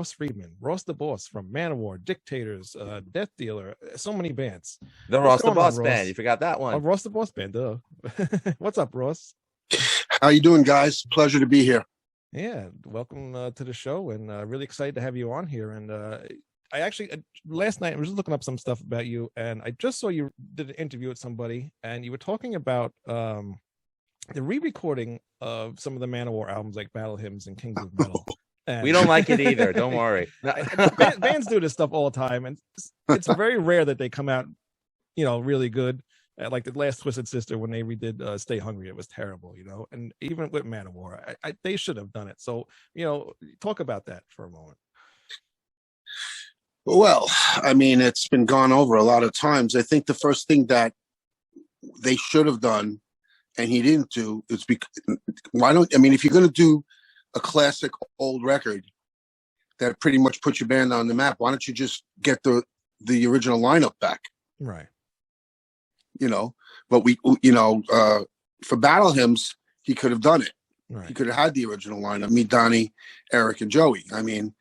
Boss Friedman, Ross the Boss from Manowar, Dictators, DeathDealer, so many bands. The What's Ross the going on, Boss Ross? Band. You forgot that Oh, one. Ross the Boss Band, duh. What's up, Ross? How you doing, guys? Pleasure to be here. Yeah, welcome to the show, and really excited to have you on here. And I actually last night I was just looking up some stuff about you, and I just saw you did an interview with somebody, and you were talking about the re-recording of some of the Manowar albums, like Battle Hymns and Kings of Metal. And We don't like it either. Don't worry. bands do this stuff all the time, and it's very rare that they come out, really good. Like the last Twisted Sister, when they redid "Stay Hungry," it was terrible, And even with Manowar, they should have done it. So, talk about that for a moment. Well, I mean, it's been gone over a lot of times. I think the first thing that they should have done, and he didn't do, is if you're going to do a classic old record that pretty much puts your band on the map, why don't you just get the original lineup back? Right. But for Battle Hymns, he could have done it. Right. He could have had the original lineup, me, Donnie, Eric, and Joey. I mean,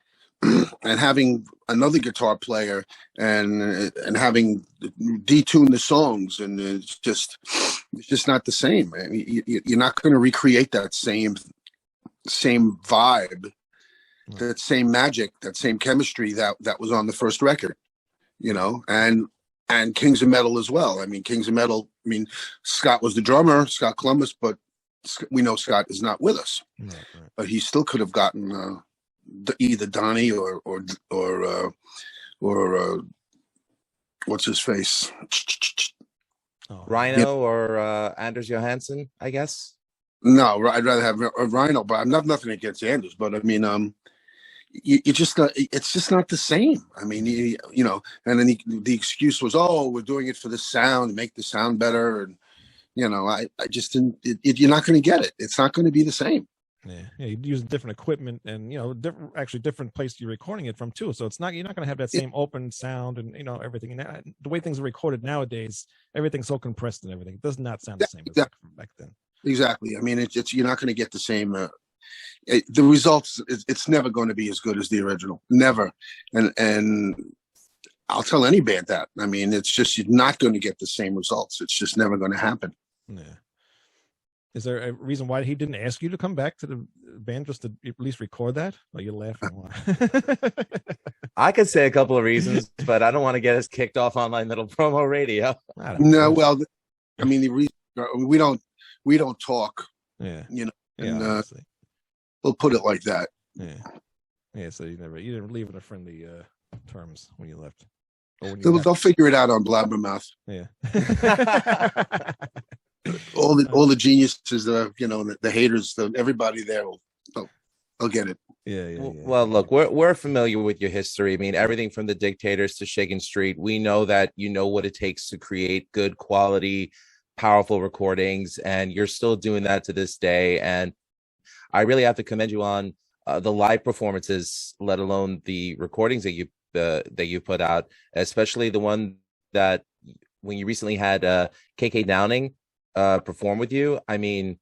and having another guitar player and having detune the songs, and it's just not the same. I mean, you're not going to recreate that same vibe, right, that same magic, that same chemistry that was on the first record, and Kings of Metal as well. I mean, Kings of Metal, Scott was the drummer, Scott Columbus, but we know Scott is not with us. Right. But he still could have gotten either Donnie or what's his face? Rhino or Anders Johansson, I guess. No, I'd rather have Rhino, but I'm nothing against Anders, but I mean, it's just not the same. I mean, and then the excuse was, oh, we're doing it for the sound, make the sound better, and I just didn't. You're not going to get it. It's not going to be the same. Yeah, you use different equipment, and different place you're recording it from too. So you're not going to have that same open sound and everything. And the way things are recorded nowadays, everything's so compressed and everything. It does not sound the same as back then. Exactly. I mean, you're not going to get the same. The results, it's never going to be as good as the original. Never. And I'll tell any band that. I mean, it's just, you're not going to get the same results. It's just never going to happen. Yeah. Is there a reason why he didn't ask you to come back to the band just to at least record that? Or you're laughing? I could say a couple of reasons, but I don't want to get us kicked off online little promo radio. No, well, I mean, the reason we don't talk. Yeah. And, we'll put it like that. Yeah. So you didn't leave in a friendly terms when you left. They'll figure it out on Blabbermouth. Yeah. all the geniuses, the haters, everybody there they'll get it. Yeah. Well, look, we're familiar with your history. I mean, everything from the Dictators to Shakin' Street. We know that you know what it takes to create good quality, powerful recordings, and you're still doing that to this day. And I really have to commend you on the live performances, let alone the recordings that you put out, especially the one that when you recently had KK Downing perform with you. I mean,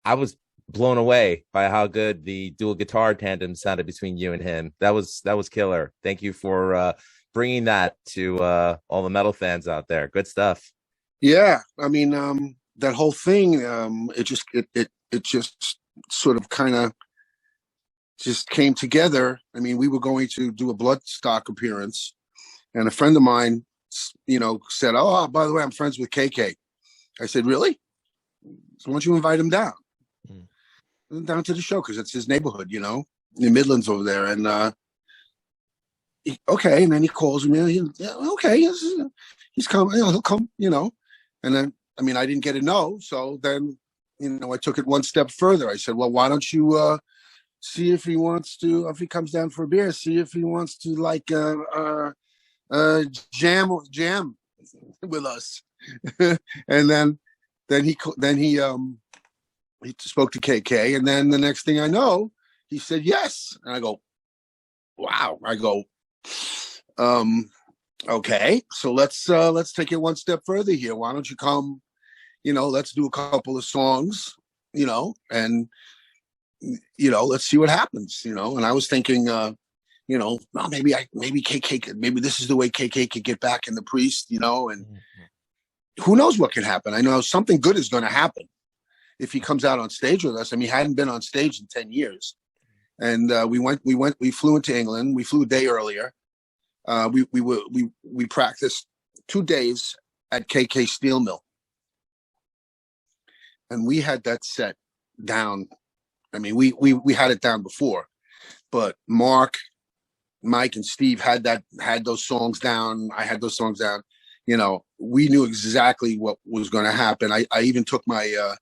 I was blown away by how good the dual guitar tandem sounded between you and him. That was killer. Thank you for bringing that to all the metal fans out there. Good stuff. Yeah, I mean, that whole thing, it just sort of kind of just came together. I mean, we were going to do a Bloodstock appearance, and a friend of mine, said, "Oh, by the way, I'm friends with KK." I said, "Really? So why don't you invite him down to the show, because it's his neighborhood, in the Midlands over there." And okay, and then he calls me. Okay, he's coming. He'll come. And then, I mean, I didn't get a no, so then, I took it one step further. I said, well, why don't you see if he wants to, if he comes down for a beer, see if he wants to jam with us. And then he spoke to KK, and then the next thing I know, he said yes. And I go, wow. I go, okay, so let's take it one step further here. Why don't you come, let's do a couple of songs, and let's see what happens, And I was thinking well, maybe KK maybe this is the way KK could get back in the Priest, and who knows what could happen. I know something good is going to happen if he comes out on stage with us. I mean, he hadn't been on stage in 10 years. And we flew into England. We flew a day earlier. We practiced 2 days at KK Steel Mill. And we had that set down. I mean, we had it down before, but Mark, Mike, and Steve had those songs down. I had those songs down. We knew exactly what was going to happen. I even took my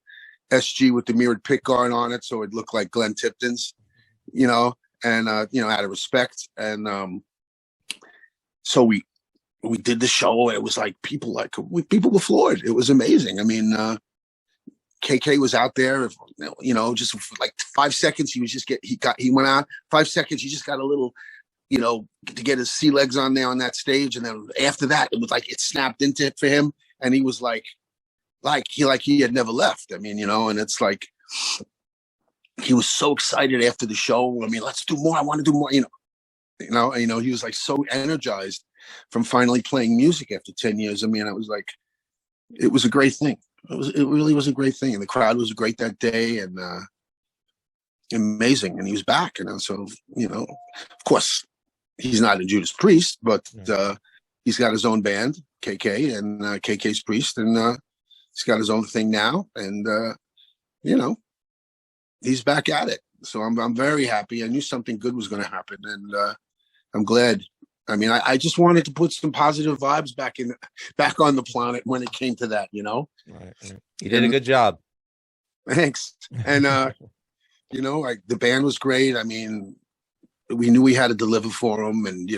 SG with the mirrored pickguard on it, so it looked like Glenn Tipton's, and out of respect. And so we did the show. It was like people were floored. It was amazing. I mean, KK was out there, just for like 5 seconds. He went out 5 seconds. He just got a little, to get his sea legs on there on that stage. And then after that, it was like it snapped into it for him. And he was like he had never left. I mean, and it's like, he was so excited after the show. I mean, let's do more. I want to do more, he was like so energized from finally playing music after 10 years. I mean, it was a great thing. It really was a great thing. And the crowd was great that day, and amazing. And he was back. So, of course, he's not a Judas Priest, but he's got his own band, KK, and KK's Priest, and he's got his own thing now. And, he's back at it. So I'm very happy. I knew something good was going to happen, and I'm glad. I mean, I just wanted to put some positive vibes back on the planet when it came to that, Right. You did a good job. Thanks. And the band was great. I mean, we knew we had to deliver for them, and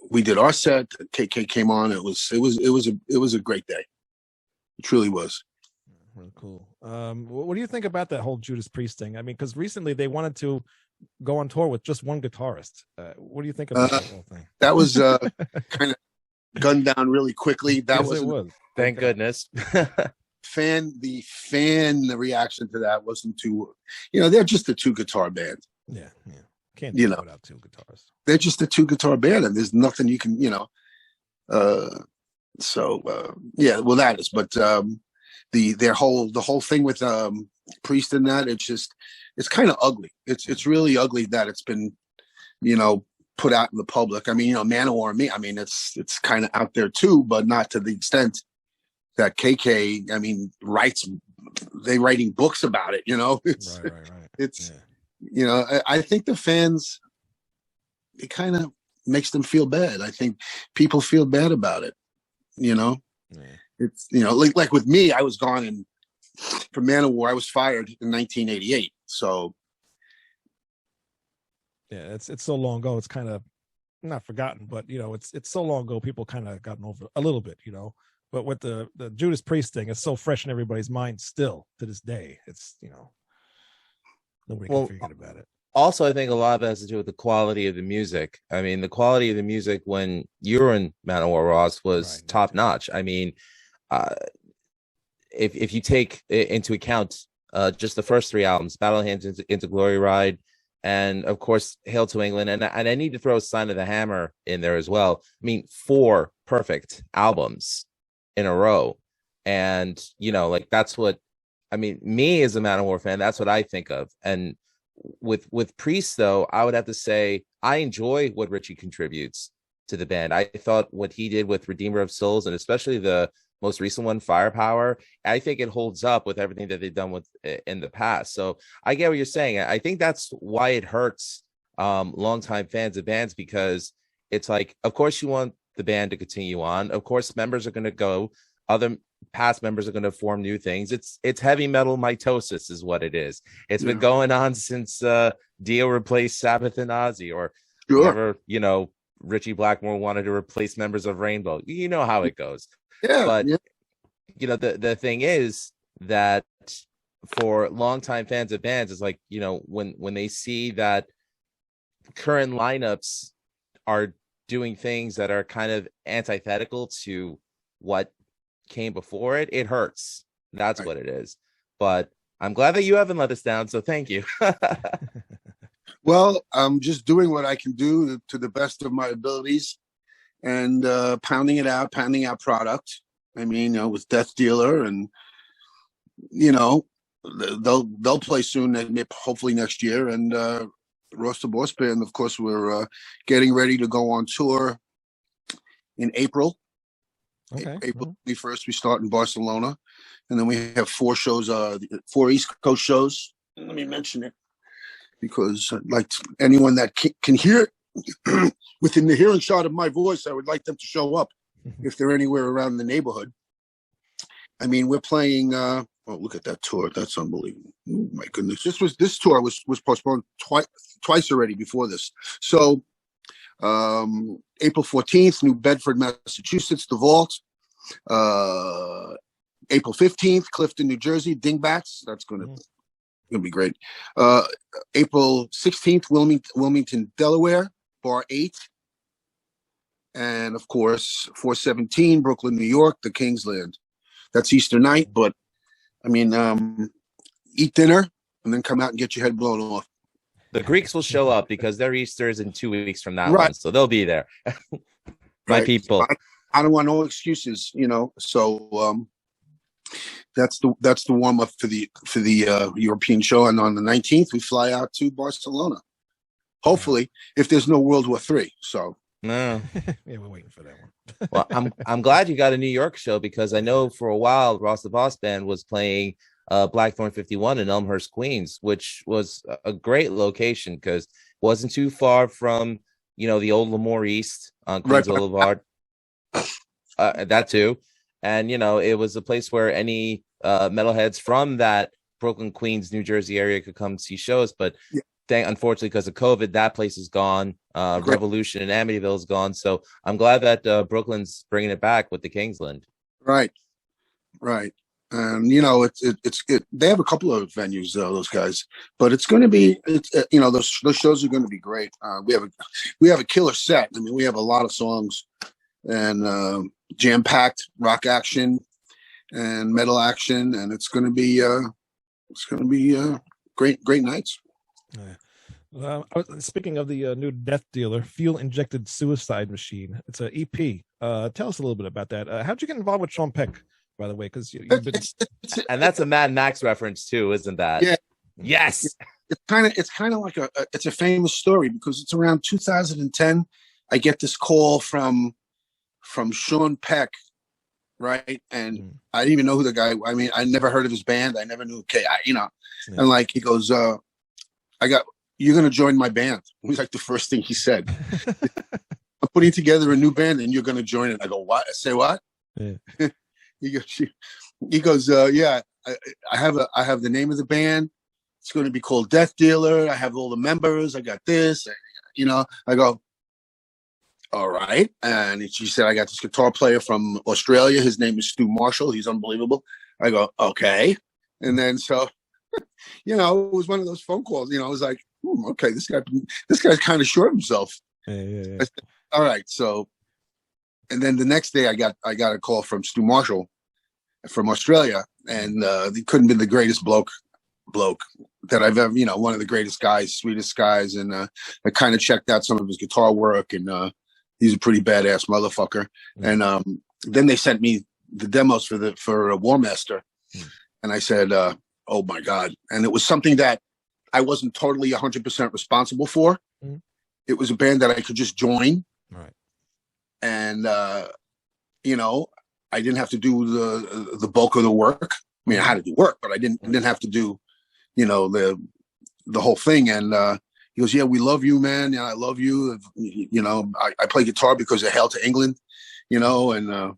we did our set. KK came on. It was a great day. It truly was. Really cool. What do you think about that whole Judas Priest thing? I mean, because recently they wanted to go on tour with just one guitarist. What do you think about that whole thing? That was kind of gunned down really quickly. That was. Thank goodness. The reaction to that wasn't too. They're just a 2-guitar band. Yeah. Can't do it without 2 guitars. They're just a 2-guitar band, and there's nothing you can, well, that is, but the whole thing with Priest and that, it's kind of ugly. It's really ugly that it's been, put out in the public. I mean, Manowar and me, I mean, it's kind of out there too, but not to the extent that KK, I mean, writing books about it, it's, right. It's, I think the fans, it kind of makes them feel bad. I think people feel bad about it, Yeah. It's, like with me, I was gone from Manowar, I was fired in 1988. So. Yeah, it's so long ago. It's kind of not forgotten, but it's so long ago. People kind of gotten over a little bit, But with the Judas Priest thing, it's so fresh in everybody's mind still to this day. It's nobody can forget about it. Also, I think a lot of it has to do with the quality of the music. I mean, the quality of the music when you were in Manowar, Ross, was top notch. I mean, if you take into account just the first 3 albums, Battle Hands into Glory Ride, and of course, Hail to England, and I need to throw Sign of the Hammer in there as well. I mean, 4 perfect albums in a row, and that's what I mean. Me as a Manowar fan, that's what I think of. And with Priest, though, I would have to say I enjoy what Richie contributes to the band. I thought what he did with Redeemer of Souls, and especially the most recent one, Firepower, I think it holds up with everything that they've done with in the past. So I get what you're saying. I think that's why it hurts longtime fans of bands, because it's like, of course you want the band to continue on. Of course, members are going to go. Other past members are going to form new things. It's heavy metal mitosis is what it is. It's been going on since Dio replaced Sabbath and Ozzy, or whenever, Richie Blackmore wanted to replace members of Rainbow. You know how it goes. But the thing is that for longtime fans of bands, it's like, when they see that current lineups are doing things that are kind of antithetical to what came before it, it hurts. That's what it is. But I'm glad that you haven't let us down, so thank you. Well, I'm just doing what I can do to the best of my abilities, and pounding out product. I mean, with DeathDealer, and you know, they'll play soon, hopefully next year. And Ross The Boss Band, of course, we're getting ready to go on tour in April. Okay. April 21st, we start in Barcelona, and then we have 4 shows, 4 East Coast shows. And let me mention it because I'd like anyone that can hear it within the hearing shot of my voice, I would like them to show up if they're anywhere around the neighborhood. I mean, we're playing. Oh, look at that tour! That's unbelievable. Oh, my goodness, this tour was postponed twice already before this. So, April 14th, New Bedford, Massachusetts, The Vault. April 15th, Clifton, New Jersey, Dingbats. That's gonna be great. April 16th, Wilmington, Delaware, Bar 8. And of course, 4/17, Brooklyn, New York, the Kingsland. That's Easter night, but I mean, eat dinner and then come out and get your head blown off. The Greeks will show up because their Easter is in 2 weeks from that Right. one, so they'll be there. My people. I don't want no excuses, So that's the warm up for the European show, and on the 19th we fly out to Barcelona. Hopefully, if there's no World War III. So No. Yeah, we're waiting for that one. Well, I'm glad you got a New York show, because I know for a while Ross the Boss Band was playing Blackthorn 51 in Elmhurst, Queens, which was a great location because it wasn't too far from the old Lemoore East on Queens Boulevard. That too, and it was a place where any metalheads from that Brooklyn, Queens, New Jersey area could come see shows. But unfortunately, because of COVID, that place is gone. Revolution in Amityville is gone. So I'm glad that Brooklyn's bringing it back with the Kingsland. Right. And it's they have a couple of venues, those guys, but it's going to be those shows are going to be great. We have a killer set. I mean, we have a lot of songs and jam packed rock action and metal action, and it's going to be great nights. Speaking of the new DeathDealer, Fuel Injected Suicide Machine, it's an EP. Tell us a little bit about that. How'd you get involved with Sean Peck, by the way? Because you've been... and that's a Mad Max reference too, isn't that? Yeah. Yes. It's kind of like it's a famous story, because it's around 2010. I get this call from Sean Peck, right? And I didn't even know who the guy. I mean, I never heard of his band. I never knew. And like he goes, you're going to join my band. It was like the first thing he said. I'm putting together a new band and you're going to join it. I go, what? I say what? Yeah. He goes, yeah, I have the name of the band. It's going to be called DeathDealer. I have all the members. I got this, I go, all right. And she said, I got this guitar player from Australia. His name is Stu Marshall. He's unbelievable. I go, okay. And then, so, it was one of those phone calls, I was like, okay, this guy's kind of sure of himself. Yeah. I said, all right. So, and then the next day I got a call from Stu Marshall from Australia, and he couldn't be the greatest bloke that I've ever, one of the greatest guys, sweetest guys. And I kind of checked out some of his guitar work, and he's a pretty badass motherfucker. And then they sent me the demos for a War Master, and I said, oh my God. And it was something that I wasn't totally 100% responsible for. It was a band that I could just join. Right. And, I didn't have to do the bulk of the work. I mean, I had to do work, but I didn't have to do, the whole thing. And he goes, yeah, we love you, man. Yeah, I love you. I play guitar because of Hail to England, and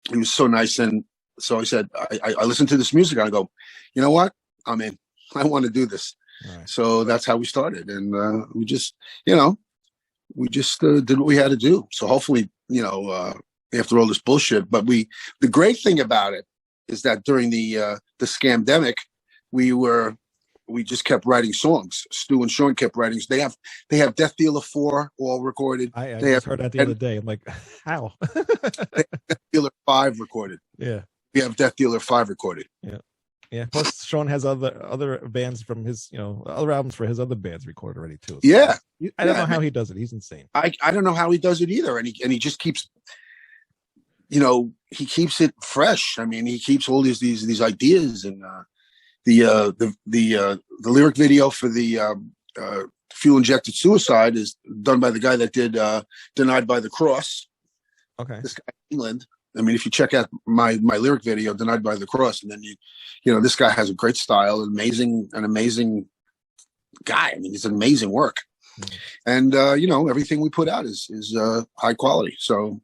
he was so nice. And so I said, I listened to this music and I go, you know what? I'm in. I want to do this. Right. So that's how we started. And we just did what we had to do. So hopefully, after all this bullshit, but the great thing about it is that during the scamdemic, we just kept writing songs. Stu and Sean kept writing. They have DeathDealer 4 all recorded. I just heard that the other day. I'm like, how? DeathDealer 5 recorded. Yeah. We have DeathDealer 5 recorded. Yeah. Yeah, plus Sean has other bands from his, other albums for his other bands recorded already too. So Yeah, I don't know how he does it. He's insane. I don't know how he does it either, and he just keeps, he keeps it fresh. I mean, he keeps all these ideas, and the lyric video for the fuel injected suicide is done by the guy that did Denied by the Cross. Okay, this guy in England. I mean, if you check out my lyric video, Denied by the Cross, and then this guy has a great style, an amazing guy. I mean, it's an amazing work. And everything we put out is high quality. So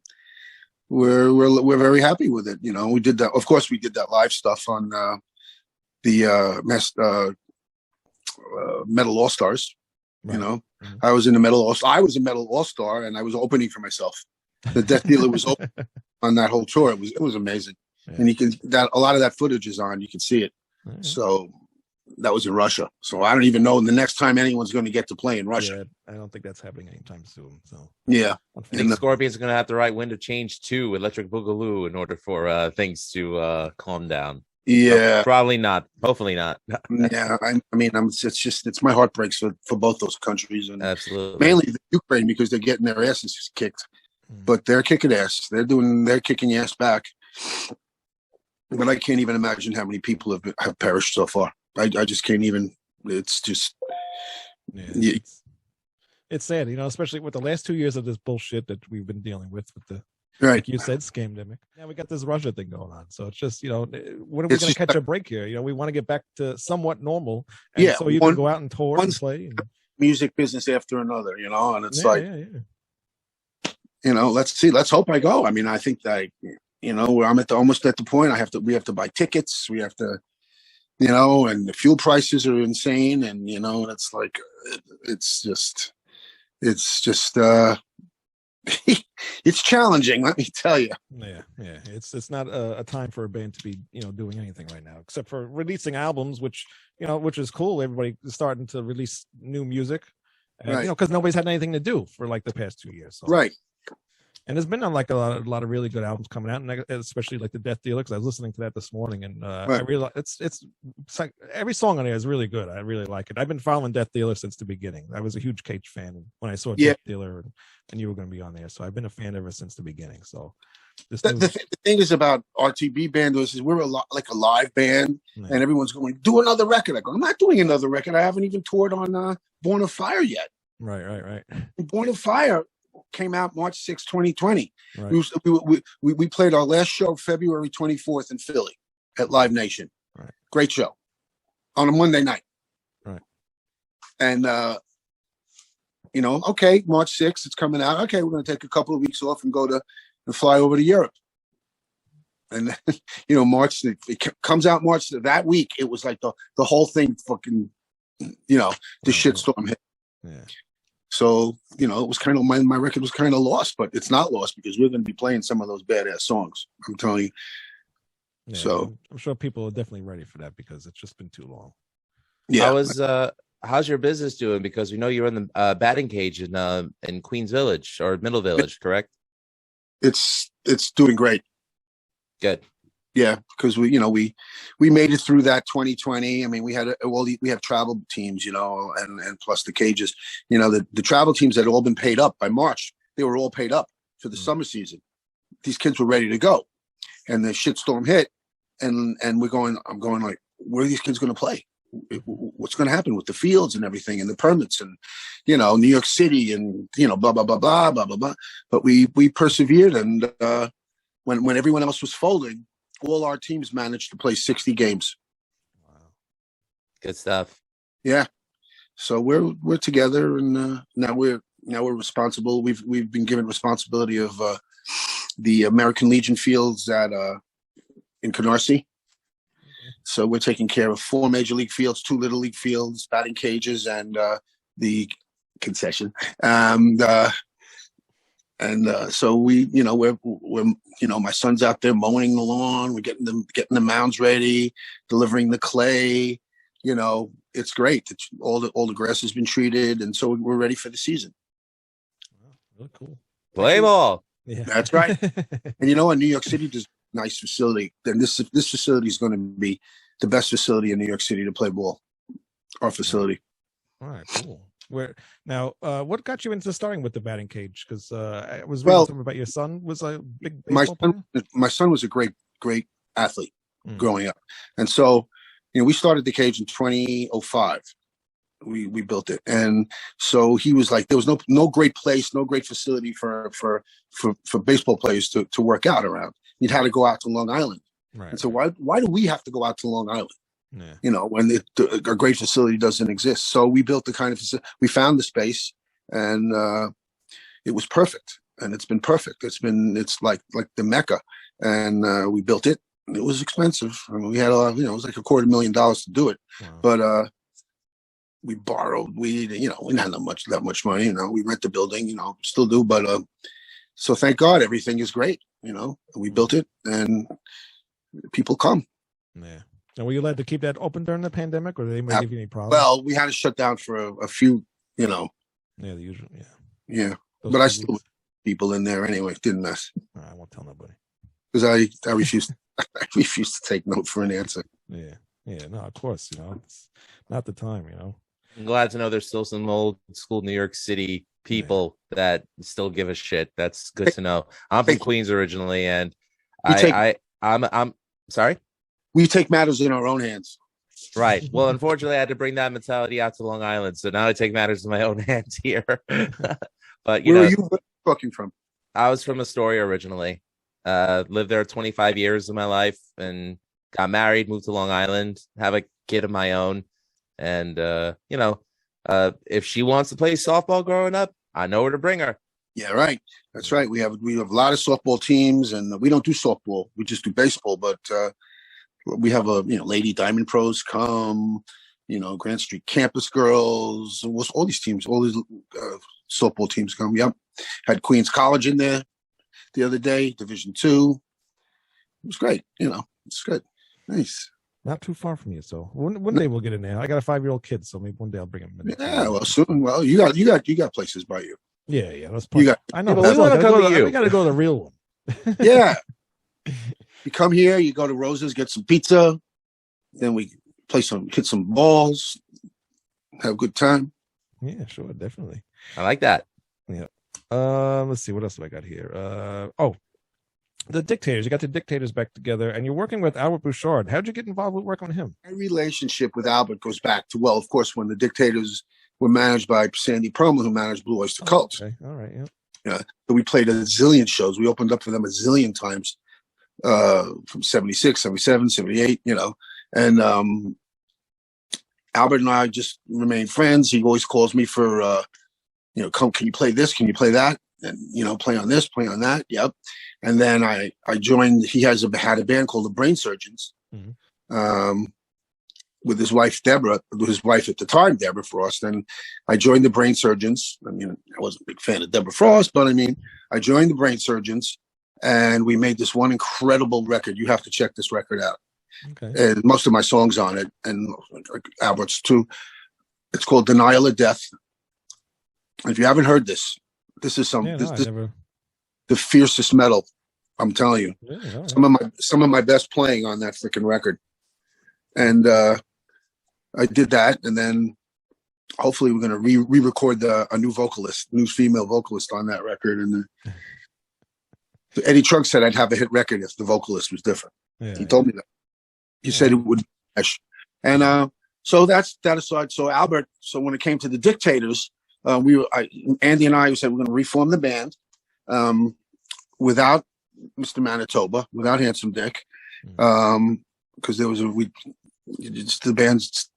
we're very happy with it. We did that. Of course, we did that live stuff on the Metal All Stars. Right. I was in the I was a Metal All Star, and I was opening for myself. The DeathDealer was open on that whole tour. It was amazing. Yeah. And a lot of that footage is on. You can see it. Right. So that was in Russia. So I don't even know the next time anyone's going to get to play in Russia. Yeah, I don't think that's happening anytime soon. So yeah, I think Scorpions are going to have the right wind of change to Electric Boogaloo in order for things to calm down. Yeah, so probably not. Hopefully not. Yeah, I mean, it's my heart breaks for both those countries, and absolutely mainly the Ukraine, because they're getting their asses kicked. But they're kicking ass. They're kicking ass back. But I can't even imagine how many people have perished so far. I just can't even. It's just. Yeah, it's sad, especially with the last 2 years of this bullshit that we've been dealing with the. Right. Like you said, scamdemic. Now we got this Russia thing going on. So it's just, when are we going to catch a break here? We want to get back to somewhat normal. And so you can go out and tour and play. Music business after another, and it's let's see. Let's hope I go. I mean, I think that, I'm almost at the point we have to buy tickets. We have to, and the fuel prices are insane. And, it's like, it's just, it's challenging, let me tell you. Yeah. It's not a time for a band to be, doing anything right now, except for releasing albums, which is cool. Everybody is starting to release new music, and, because nobody's had anything to do for like the past 2 years. So. Right. And there's been like a lot of really good albums coming out, and especially like the DeathDealer, because I was listening to that this morning, and I really it's like every song on there is really good. I really like it. I've been following DeathDealer since the beginning. I was a huge Cage fan when I saw DeathDealer, and you were going to be on there, so I've been a fan ever since the beginning. So the thing is about RTB band is we're like a live band, and everyone's going, do another record. I go, I'm not doing another record. I haven't even toured on Born of Fire yet. Right. Born of Fire came out March 6, 2020. Right. We played our last show February 24th in Philly at Live Nation. Right. Great show on a Monday night. Right. And okay, March 6th, it's coming out. Okay, we're going to take a couple of weeks off and fly over to Europe. And March, it comes out March that week. It was like the whole thing fucking, the shitstorm hit. Yeah. So, it was kind of, my record was kind of lost, but it's not lost because we're going to be playing some of those badass songs. I'm telling you. Yeah, so I'm sure people are definitely ready for that because it's just been too long. Yeah. How's your business doing? Because we know you're in the batting cage in Queens Village or Middle Village, correct? It's doing great. Good. Yeah, because we made it through that 2020. I mean, we have travel teams, and plus the cages. The travel teams had all been paid up by March. They were all paid up for the summer season. These kids were ready to go, and the shitstorm hit, and I'm going like, where are these kids going to play? What's going to happen with the fields and everything and the permits and New York City and blah blah blah blah blah blah blah. But we persevered, and when everyone else was folding, all our teams managed to play 60 games. Wow. Good stuff. Yeah. So we're together, and now we're responsible. We've been given responsibility of the American Legion fields in Canarsie. So we're taking care of 4 major league fields, 2 little league fields, batting cages, and the concession. So we're my son's out there mowing the lawn. We're getting the mounds ready, delivering the clay. It's great. All the grass has been treated, and so we're ready for the season. Wow, really cool. Play ball. Yeah, that's right. And in New York City, there's a nice facility. Then this facility is going to be the best facility in New York City to play ball. Our facility. All right, cool. Where now? What got you into starting with the batting cage? Because I was reading something about your son was a big baseball player. My son was a great athlete growing up, and so we started the cage in 2005. We built it, and so he was like, there was no great place, no great facility for baseball players to work out around. You'd have to go out to Long Island, right? And so why do we have to go out to Long Island? Yeah. When a great facility doesn't exist. So we built the kind of facility, we found the space, and it was perfect, and it's been perfect. It's like the Mecca, and we built it. It was expensive. I mean, we had a lot. It was like $250,000 to do it, but we borrowed. We didn't have that much money. We rent the building. Still do, but so thank God everything is great. We built it, and people come. Yeah. And were you allowed to keep that open during the pandemic, or did they give you any problems? Well, we had to shut down for a few. Yeah, the usual. Yeah. Yeah, but I still people in there anyway, didn't I? I won't tell nobody. Because I refused. I refused to take no for an answer. Yeah. No, of course. It's not the time. I'm glad to know there's still some old school New York City people that still give a shit. That's good to know. I'm from Queens originally, and I'm sorry. We take matters in our own hands. Right. Well, unfortunately, I had to bring that mentality out to Long Island, so now I take matters in my own hands here. But where are you fucking from? I was from Astoria originally. Lived there 25 years of my life, and got married, moved to Long Island, have a kid of my own. And, if she wants to play softball growing up, I know where to bring her. Yeah, right. That's right. We have a lot of softball teams, and we don't do softball. We just do baseball. But we have Lady Diamond Pros come, Grant Street Campus Girls, all these teams, all these softball teams come. Yep. Had Queens College in there the other day, Division II. It was great. It's good. Nice. Not too far from you, so one day we'll get in there. I got a 5-year-old kid, so maybe one day I'll bring him in. Yeah, well, soon. Well, you got places by you. Yeah. That's I know. But we want to go to you. We got to go to the real one. Yeah. You come here, you go to Rose's, get some pizza, then we hit some balls, have a good time. Yeah, sure, definitely. I like that. Yeah. Let's see, what else have I got here? The Dictators. You got the Dictators back together, and you're working with Albert Bouchard. How'd you get involved with working with him? My relationship with Albert goes back to, of course, when the Dictators were managed by Sandy Perlman, who managed Blue Oyster Cult. Okay, all right, yeah. Yeah, so we played a zillion shows. We opened up for them a zillion times, from 76, 77, 78, and Albert and I just remain friends. He always calls me for, can you play this? Can you play that? And, play on this, play on that. Yep. And then I joined, he had a band called the Brain Surgeons, with his wife, Deborah, his wife at the time, Deborah Frost. And I joined the Brain Surgeons. I wasn't a big fan of Deborah Frost, but I joined the Brain Surgeons, and we made this one incredible record. You have to check this record out. Okay. And most of my songs on it, and Albert's too. It's called Denial of Death. If you haven't heard this is the fiercest metal. I'm telling you, some of my best playing on that freaking record. And I did that, and then hopefully we're going to re-record a new female vocalist on that record. And Eddie Trunk said I'd have a hit record if the vocalist was different. Yeah, he told me that. He said it would. And so that's that aside. So Albert. So when it came to the Dictators, Andy and I said we're going to reform the band without Mr. Manitoba, without Handsome Dick, because the band's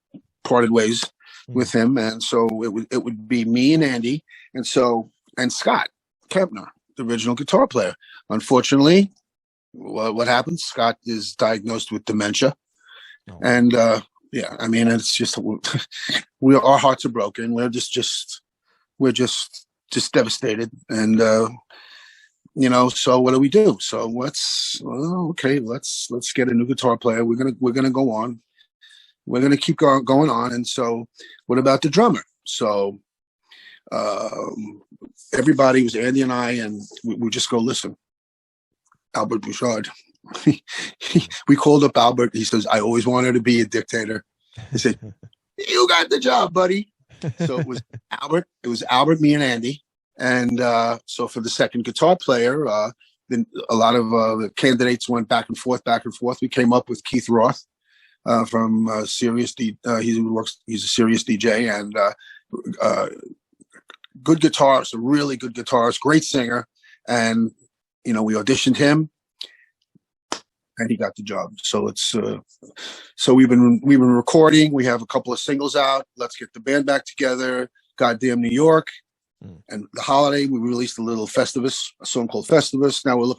parted ways with him, and so it would be me and Andy, and Scott Kempner, the original guitar player. Unfortunately, what happens? Scott is diagnosed with dementia, and it's just our hearts are broken. We're just devastated, and so what do we do? So let's get a new guitar player. We're gonna go on. We're gonna keep going on. And so, what about the drummer? So everybody was Andy and I, and we just go listen. Albert Bouchard, We called up Albert. He says, I always wanted to be a dictator. He said, you got the job, buddy. So it was Albert, me and Andy. And so for the second guitar player, then a lot of the candidates went back and forth. We came up with Keith Roth from Sirius. He's a Sirius DJ and good guitarist, a really good guitarist, great singer. And we auditioned him, and he got the job. So it's so we've been recording. We have a couple of singles out. Let's get the band back together. Goddamn New York. And the holiday, we released a little Festivus, a song called Festivus. Now we're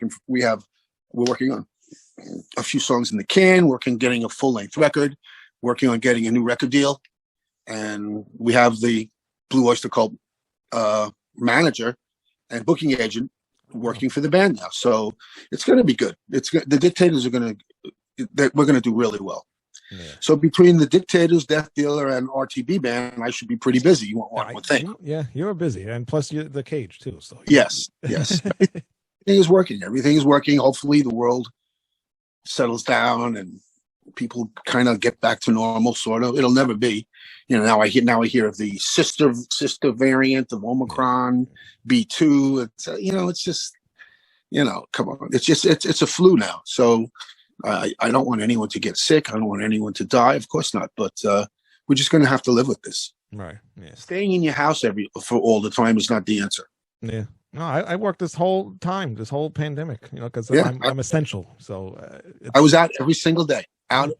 working on a few songs in the can, getting a full-length record, working on getting a new record deal. And we have the Blue Oyster Cult manager and booking agent working for the band now. So it's going to be good. The Dictators we're going to do really well. Yeah. So between the Dictators, DeathDealer, and RTB band, I should be pretty busy. One would think. Yeah, you're busy, and plus you're the Cage too. So yes. Everything is working. Hopefully, the world settles down and people kind of get back to normal. Sort of. It'll never be. Now I hear of the sister variant of Omicron, B2. It's just, come on. It's a flu now. So. I don't want anyone to get sick. I don't want anyone to die. Of course not. But we're just going to have to live with this. Right. Yeah. Staying in your house for all the time is not the answer. Yeah. No, I worked this whole pandemic, because I'm essential. So I was out every single day, out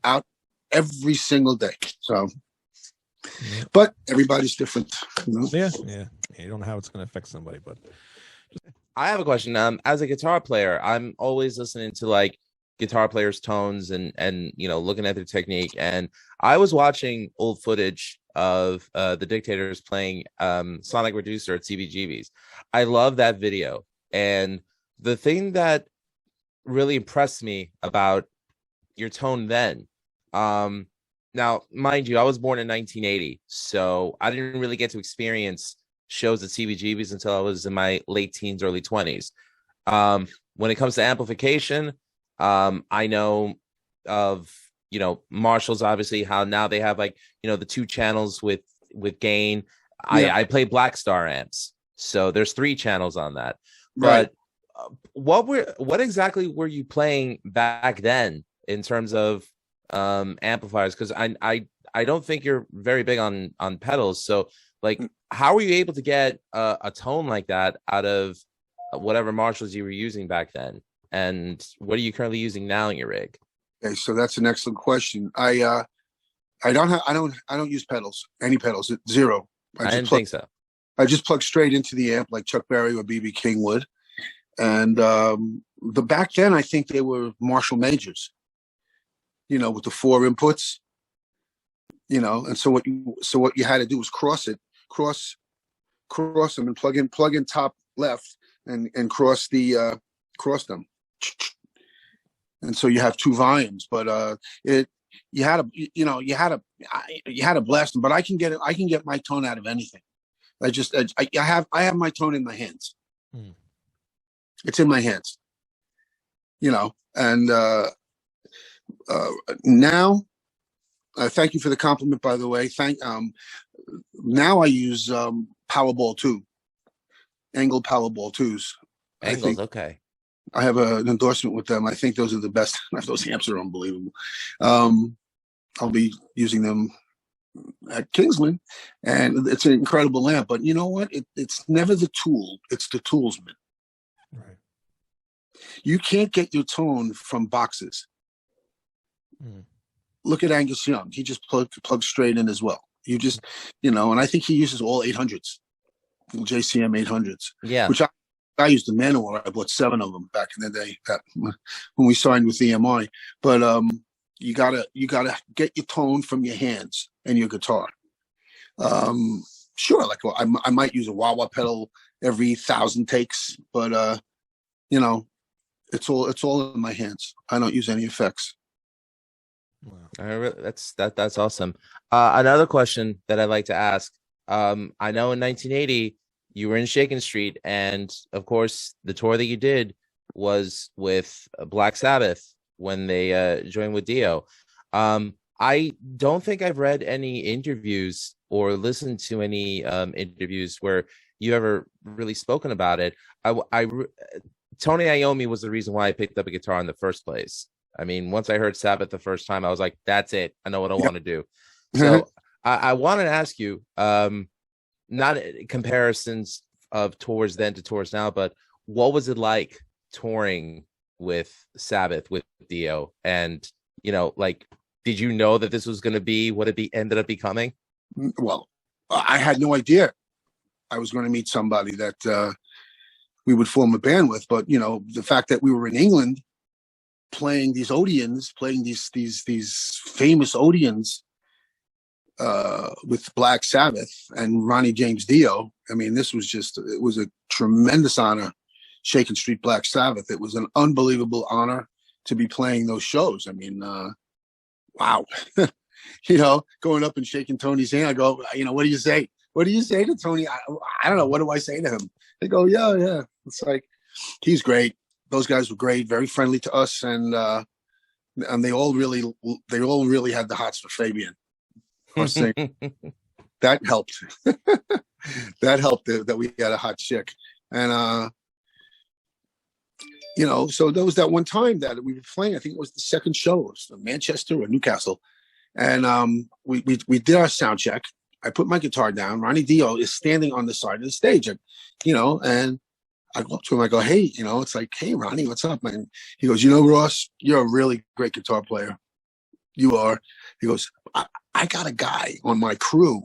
every single day. So, but everybody's different. Yeah. You don't know how it's going to affect somebody, but I have a question. As a guitar player, I'm always listening to guitar players' tones and looking at their technique. And I was watching old footage of the Dictators playing Sonic Reducer at CBGB's. I love that video. And the thing that really impressed me about your tone then, now, mind you, I was born in 1980, so I didn't really get to experience shows at CBGB's until I was in my late teens, early 20s. When it comes to amplification, I know of, Marshalls, obviously, how now they have the 2 channels with gain. Yeah. I play Black Star amps, so there's 3 channels on that. Right. But what exactly were you playing back then in terms of amplifiers? Because I don't think you're very big on pedals. So how were you able to get a tone like that out of whatever Marshalls you were using back then? And what are you currently using now in your rig? Okay, so that's an excellent question. I don't use pedals, any pedals, zero. I didn't think so. I just plug straight into the amp like Chuck Berry or BB King would. And the back then, I think they were Marshall Majors, with the 4 inputs, and so what you had to do was cross them and plug in top left and cross them. And so you have 2 volumes, but you had to blast them. But I can get my tone out of anything. I have my tone in my hands. It's in my hands, and now thank you for the compliment, by the way. Now I use Powerball 2, angled Powerball 2s. Angles, okay. I have an endorsement with them. I think those are the best. Those amps are unbelievable. I'll be using them at Kingsland, and it's an incredible amp. But you know what? It's never the tool. It's the toolsman. Right. You can't get your tone from boxes. Look at Angus Young. He just plugs straight in as well. You just, and I think he uses all 800s, JCM 800s. Yeah. Which I used the Manowar. I bought 7 of them back in the day when we signed with EMI. But you gotta get your tone from your hands and your guitar. Sure, I might use a wah-wah pedal every 1,000 takes, but it's all in my hands. I don't use any effects. Wow. That's awesome. Another question that I'd like to ask. I know in 1980 you were in Shakin' Street, and of course the tour that you did was with Black Sabbath when they joined with Dio. I don't think I've read any interviews or listened to any interviews where you ever really spoken about it. Tony Iommi was the reason why I picked up a guitar in the first place. I mean, once I heard Sabbath the first time, I was like, that's it. I know what I want to do. So I wanted to ask you, not comparisons of tours then to tours now, but what was it like touring with Sabbath, with Dio? And, like, did you know that this was going to be what it ended up becoming? Well, I had no idea I was going to meet somebody that we would form a band with. But, the fact that we were in England playing these Odeons, playing these famous Odeons with Black Sabbath and Ronnie James Dio. I mean, it was a tremendous honor. Shakin' Street Black Sabbath. It was an unbelievable honor to be playing those shows. I mean, wow. Going up and shaking Tony's hand, I go, what do you say? What do you say to Tony? I don't know. What do I say to him? They go, yeah. It's like, he's great. Those guys were great, very friendly to us, and they all really had the hots for Fabian. That helped. That helped that we had a hot chick, and so there was that one time that we were playing. I think it was the second show, it was Manchester or Newcastle, and we did our sound check. I put my guitar down. Ronnie Dio is standing on the side of the stage, and I go up to him. I go, hey, it's like, hey, Ronnie, what's up, man? He goes, Ross, you're a really great guitar player. You are. He goes, I got a guy on my crew.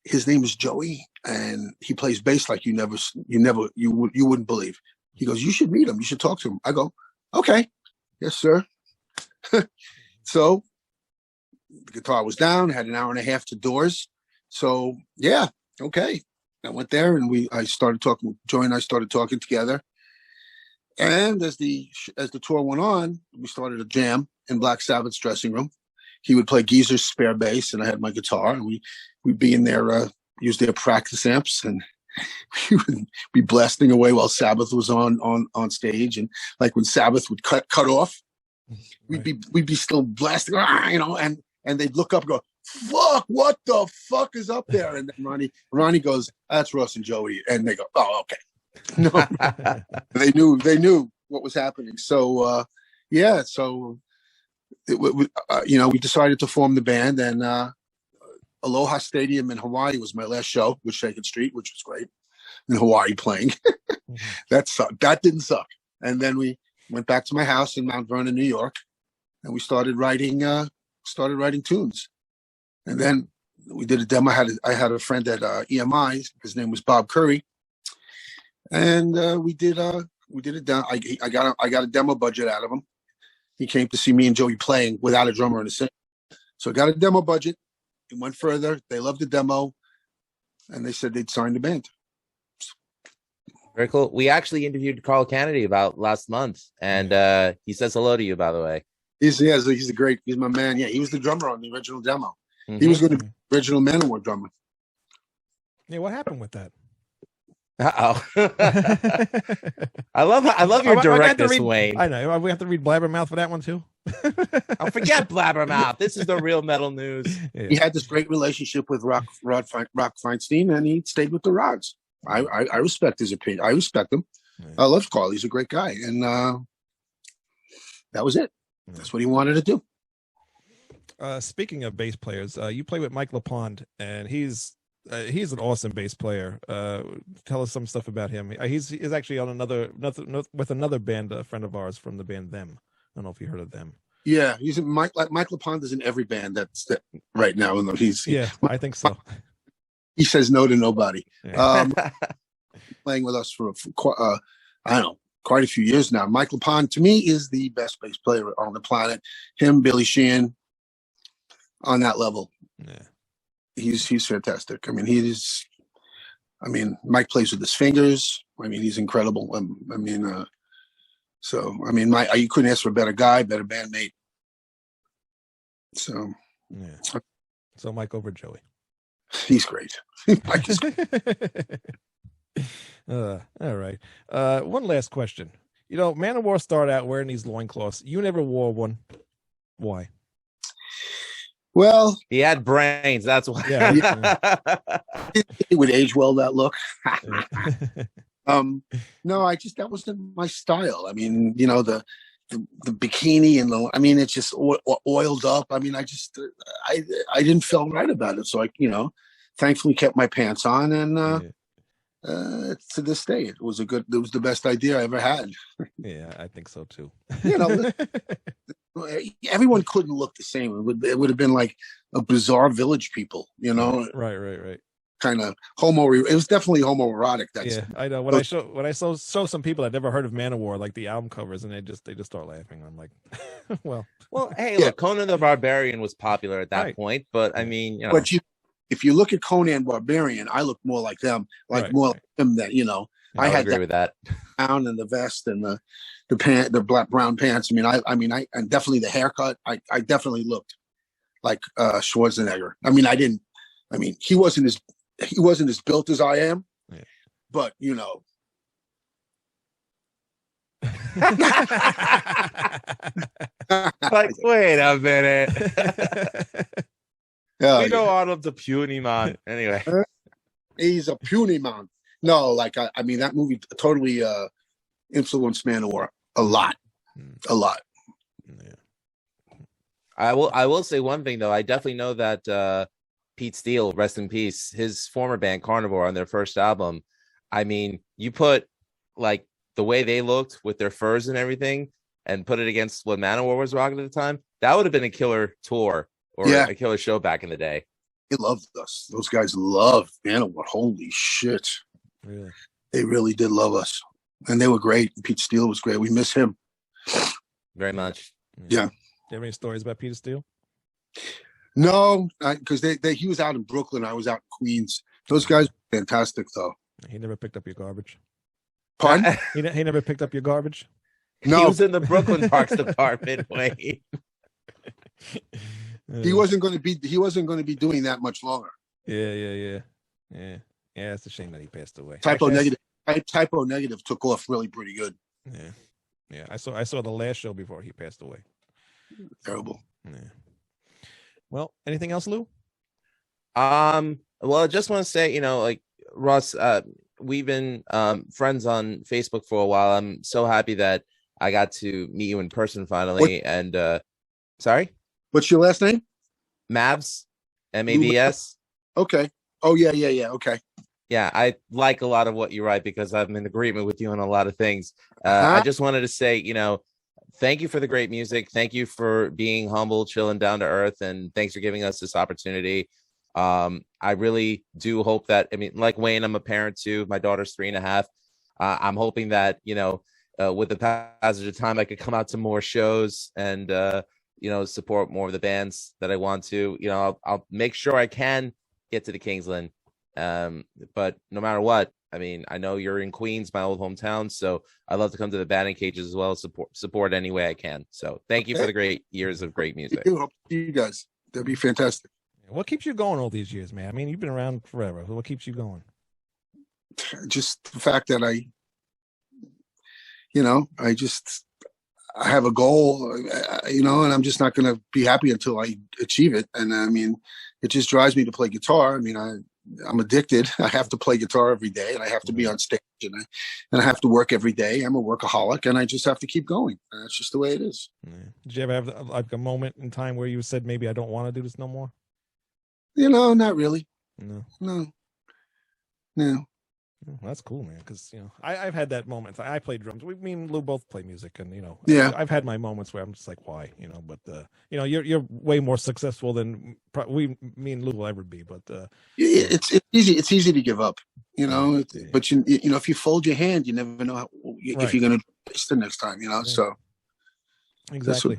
His name is Joey, and he plays bass like you wouldn't believe. He goes, you should meet him. You should talk to him. I go, okay, yes, sir. So the guitar was down. Had an hour and a half to doors. So yeah, okay. I went there and I started talking. Joey and I started talking together. And as the tour went on, we started a jam in Black Sabbath's dressing room. He would play Geezer's spare bass, and I had my guitar, and we'd be in there, use their practice amps, and we would be blasting away while Sabbath was on stage. And like when Sabbath would cut off, we'd be still blasting, and they'd look up and go, fuck, what the fuck is up there? And then Ronnie goes, that's Ross and Joey. And they go, oh, okay. No, they knew what was happening. So, we decided to form the band, and Aloha Stadium in Hawaii was my last show with Shakin' Street, which was great. In Hawaii playing. That sucked. That didn't suck. And then we went back to my house in Mount Vernon, New York, and we started writing tunes. And then we did a demo. I had a friend at EMI. His name was Bob Curry, and we did it down. I got a demo budget out of him. He came to see me and Joey playing without a drummer and a singer. So I got a demo budget. It went further. They loved the demo, and they said they'd sign the band. Very cool. We actually interviewed Carl Kennedy about last month, and he says hello to you, by the way. He's my man. Yeah, he was the drummer on the original demo. Mm-hmm. He was going to be the original Manowar drummer. Yeah, what happened with that? Uh-oh. I love your directness, Wayne. I know. We have to read Blabbermouth for that one too. Oh, forget Blabbermouth. This is the real metal news. Yeah. He had this great relationship with Rock Feinstein, and he stayed with the Rods. I respect his opinion. I respect him. Yeah. I love Carl. He's a great guy, and that was it. Yeah. That's what he wanted to do. Speaking of bass players, you play with Mike LaPond, and he's an awesome bass player. Tell us some stuff about him. He's actually on another with another band, a friend of ours from the band Them. I don't know if you heard of Them. Yeah, Mike LaPond is in every band that's right now. I think so. He says no to nobody. Yeah. Playing with us for quite a few years now. Mike LaPond, to me, is the best bass player on the planet. Him, Billy Sheehan, on that level. Yeah. He's fantastic. Mike plays with his fingers. He's incredible. You couldn't ask for a better guy, better bandmate. So, yeah. So Mike over Joey. He's great. Mike is great. All right. One last question. Manowar started out wearing these loincloths. You never wore one. Why? Well, he had brains. That's why. Yeah. it would age well, that look. Yeah. No, that wasn't my style. I mean, the bikini and it's just oiled up. I mean, I didn't feel right about it. So thankfully kept my pants on, and to this day, it was the best idea I ever had. Yeah, I think so too. Everyone couldn't look the same. It would have been like a bizarre Village People, Right. Kind of it was definitely homoerotic. I know. When I show some people that never heard of Manowar, like the album covers, and they just start laughing. I'm like, well, hey, look, Conan the Barbarian was popular at that point, but I mean, but if you look at Conan Barbarian, I look more like them, like him. That I had agree with that. Down and the vest and the black brown pants. I mean, and definitely the haircut. I definitely looked like Schwarzenegger. He wasn't as built as I am, but like, wait a minute. We know Arnold's a puny man. Anyway, he's a puny man. No, that movie totally influenced Manowar a lot. Yeah. I will say one thing though. I definitely know that Pete Steele, rest in peace, his former band Carnivore on their first album. I mean, you put like the way they looked with their furs and everything, and put it against what Manowar was rocking at the time. That would have been a killer tour or a killer show back in the day. They loved us. Those guys loved Manowar. Holy shit! Really? They really did love us, and they were great. Pete Steele was great. We miss him very much. Yeah. Do you have any stories about Peter Steele? No, because he was out in Brooklyn. I was out in Queens. Those guys were fantastic, though. He never picked up your garbage. Pardon? He never picked up your garbage. No, he was in the Brooklyn Parks Department. Wait, he wasn't going to be. He wasn't going to be doing that much longer. Yeah. It's a shame that he passed away. Typo Negative took off really pretty good. Yeah. I saw the last show before he passed away. Terrible. Yeah. Well, anything else, Lou? Well, I just want to say, like Ross, we've been friends on Facebook for a while. I'm so happy that I got to meet you in person finally. And sorry, what's your last name? Mavs, Mavs. Okay. Oh yeah. Okay. Yeah, I like a lot of what you write because I'm in agreement with you on a lot of things. I just wanted to say, thank you for the great music. Thank you for being humble, chill, and down to earth. And thanks for giving us this opportunity. I really do hope that, like Wayne, I'm a parent too. My daughter's 3.5. I'm hoping that, with the passage of time, I could come out to more shows and, support more of the bands that I want to. I'll make sure I can get to the Kingsland. But no matter what, I know you're in Queens, my old hometown, so I love to come to the batting cages as well, support any way I can. So thank you for the great years of great music. Hope to see you guys. That'd be fantastic. What keeps you going all these years, man? You've been around forever. What keeps you going? Just the fact that I have a goal, and I'm just not going to be happy until I achieve it. And it just drives me to play guitar. I'm addicted. I have to play guitar every day, and I have to be on stage, and I have to work every day. I'm a workaholic, and I just have to keep going. That's just the way it is. Yeah. Did you ever have like a moment in time where you said, maybe I don't want to do this no more? Not really. No. Well, that's cool, man. Because I've had that moment. I play drums. Me and Lou both play music, and I've had my moments where I'm just like, why? But you're way more successful than me and Lou will ever be. But it's easy. It's easy to give up, But if you fold your hand, you never know if you're going to do the next time. So exactly.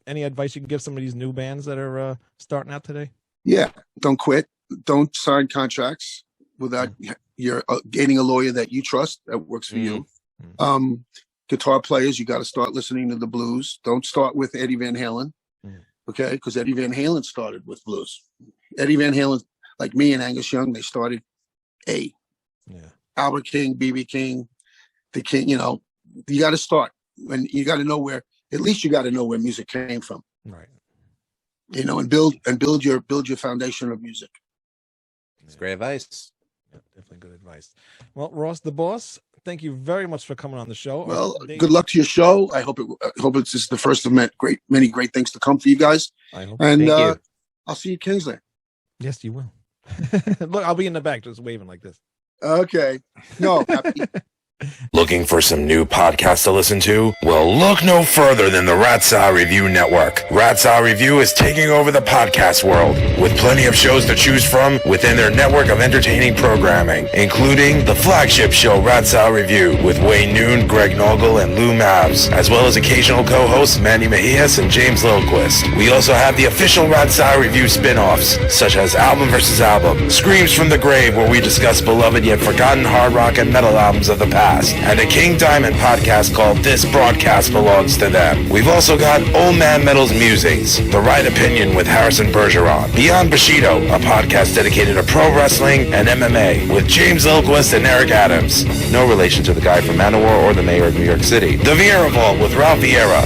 Any advice you can give some of these new bands that are starting out today? Yeah, don't quit. Don't sign contracts without you're getting a lawyer that you trust that works for you. Guitar players, you got to start listening to the blues. Don't start with Eddie Van Halen, okay? Because Eddie Van Halen started with blues. Eddie Van Halen, like me and Angus Young, they started Albert King, B.B. King, the King. you got to start, and you got to know where. At least you got to know where music came from, Right. you know, and build your foundation of music. It's great advice. Yeah, definitely good advice. Well, Ross the Boss, thank you very much for coming on the show. Well, good luck to your show. I hope it's just the first of many great things to come for you guys. I hope. And Thank you. I'll see you at Kingsland. Yes, you will. Look, I'll be in the back just waving like this. Okay. No. Happy. Looking for some new podcasts to listen to? Well, look no further than the Ratsaw Review Network. Ratsaw Review is taking over the podcast world with plenty of shows to choose from within their network of entertaining programming, including the flagship show Ratsaw Review with Wayne Noon, Greg Noggle, and Lou Mavs, as well as occasional co-hosts Manny Mejias and James Lilquist. We also have the official Ratsaw Review spin-offs, such as Album vs. Album, Screams from the Grave, where we discuss beloved yet forgotten hard rock and metal albums of the past, and a King Diamond podcast called This Broadcast Belongs to Them. We've also got Old Man Metal's Musings, The Right Opinion with Harrison Bergeron, Beyond Bushido, a podcast dedicated to pro wrestling and MMA with James Lilquist and Eric Adams. No relation to the guy from Manowar or the mayor of New York City. The Vieira Vault with Ralph Vieira.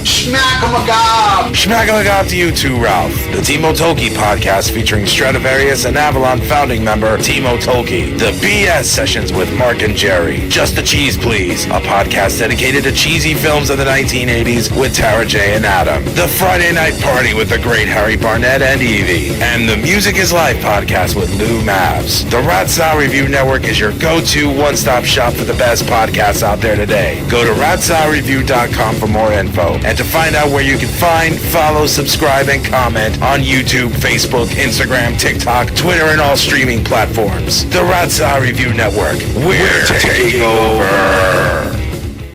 Schmack-a-gob to you too, Ralph. The Timo Tolkki podcast featuring Stradivarius and Avalon founding member Timo Tolkki. The BS Sessions with Mark and Jerry. Just the Cheese Please, a podcast dedicated to cheesy films of the 1980s with Tara J. and Adam. The Friday Night Party with the great Harry Barnett and Evie. And the Music is Life podcast with Lou Mavs. The Ratsaw Review Network is your go-to one-stop shop for the best podcasts out there today. Go to ratsawreview.com for more info and to find out where you can find, follow, subscribe, and comment on YouTube, Facebook, Instagram, TikTok, Twitter, and all streaming platforms. The Ratsaw Review Network. We're taking over.